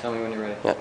Tell me when you're ready. Yeah.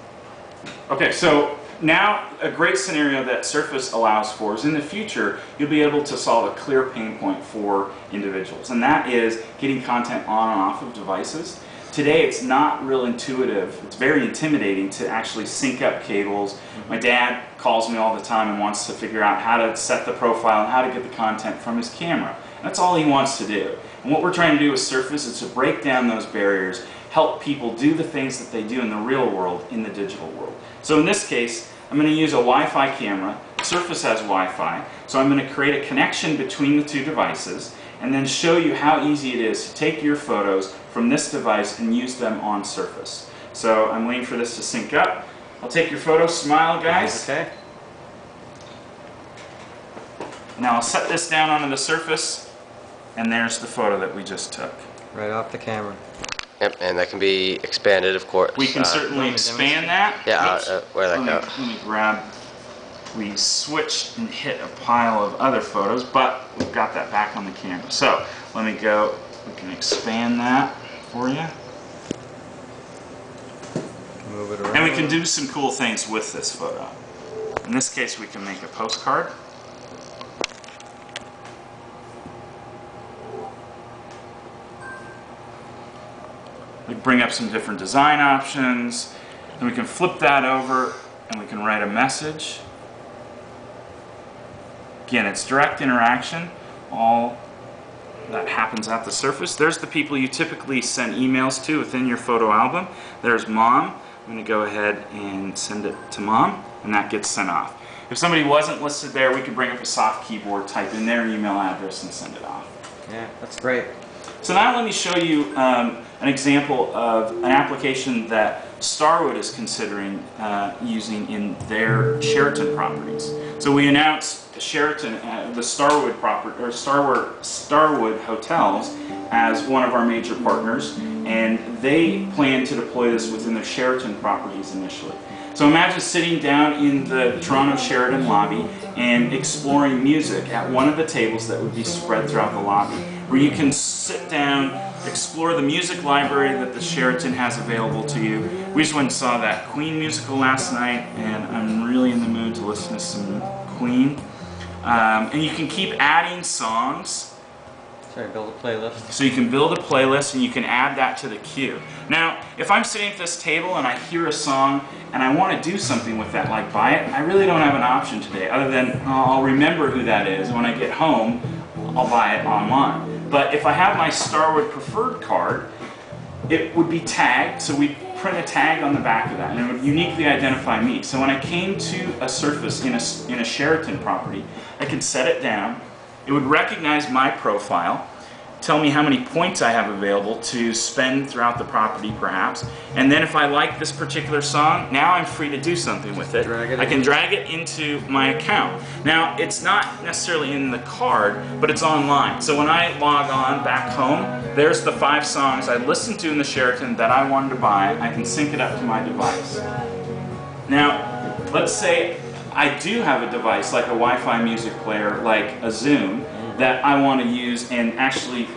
Okay, so now a great scenario that Surface allows for is in the future you'll be able to solve a clear pain point for individuals, and that is getting content on and off of devices. Today it's not real intuitive, it's very intimidating to actually sync up cables. My dad calls me all the time and wants to figure out how to set the profile and how to get the content from his camera. That's all he wants to do. And what we're trying to do with Surface is to break down those barriers, help people do the things that they do in the real world in the digital world. So in this case, I'm going to use a Wi-Fi camera. Surface has Wi-Fi, so I'm going to create a connection between the two devices and then show you how easy it is to take your photos from this device and use them on Surface. So I'm waiting for this to sync up. I'll take your photo. Smile, guys. Okay. Now I'll set this down onto the Surface, and there's the photo that we just took. Right off the camera. Yep, and that can be expanded, of course. We can certainly expand that. Yeah, where'd that go? Let me grab. We switched and hit a pile of other photos, but we've got that back on the camera. So let me go. We can expand that for you. Move it around. And we can do some cool things with this photo. In this case, we can make a postcard. We bring up some different design options, and we can flip that over and we can write a message. Again, it's direct interaction. All that happens at the Surface. There's the people you typically send emails to within your photo album. There's Mom. I'm going to go ahead and send it to Mom, and that gets sent off. If somebody wasn't listed there, we could bring up a soft keyboard, type in their email address, and send it off. Yeah, that's great. So now let me show you an example of an application that Starwood is considering using in their Sheraton properties. So we announced Sheraton, the Starwood property, or Starwood Hotels, as one of our major partners, and they plan to deploy this within their Sheraton properties initially. So imagine sitting down in the Toronto Sheraton lobby and exploring music at one of the tables that would be spread throughout the lobby, where you can sit down, explore the music library that the Sheraton has available to you. We just went and saw that Queen musical last night, and I'm really in the mood to listen to some Queen. And you can keep adding songs. Sorry, build a playlist. So you can build a playlist and you can add that to the queue. Now, if I'm sitting at this table and I hear a song and I want to do something with that, like buy it, I really don't have an option today other than I'll remember who that is. When I get home, I'll buy it online. But if I have my Starwood Preferred card, it would be tagged, so we print a tag on the back of that and it would uniquely identify me. So when I came to a Surface in a Sheraton property, I could set it down. It would recognize my profile, tell me how many points I have available to spend throughout the property perhaps, and then if I like this particular song, now I'm free to do something with it. I can drag it into my account. Now, it's not necessarily in the card, but it's online. So when I log on back home, there's the 5 songs I listened to in the Sheraton that I wanted to buy. I can sync it up to my device. Now, let's say I do have a device like a Wi-Fi music player, like a Zoom, that I want to use and actually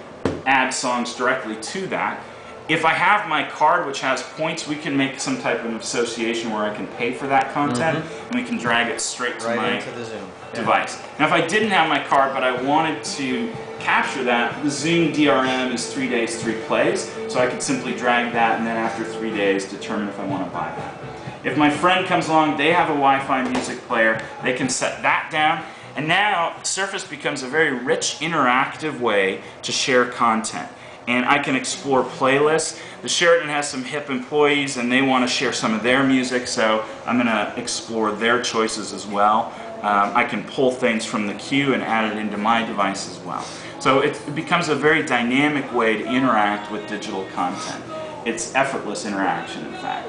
add songs directly to that. If I have my card which has points, we can make some type of association where I can pay for that content and we can drag it straight to my into the Zoom device. Now if I didn't have my card but I wanted to capture that, the Zoom DRM is 3 days, 3 plays, so I could simply drag that and then after 3 days determine if I want to buy that. If my friend comes along, they have a Wi-Fi music player, they can set that down, and now Surface becomes a very rich, interactive way to share content. And I can explore playlists. The Sheraton has some hip employees and they want to share some of their music, so I'm going to explore their choices as well. I can pull things from the queue and add it into my device as well. So it becomes a very dynamic way to interact with digital content. It's effortless interaction, in fact.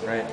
Right.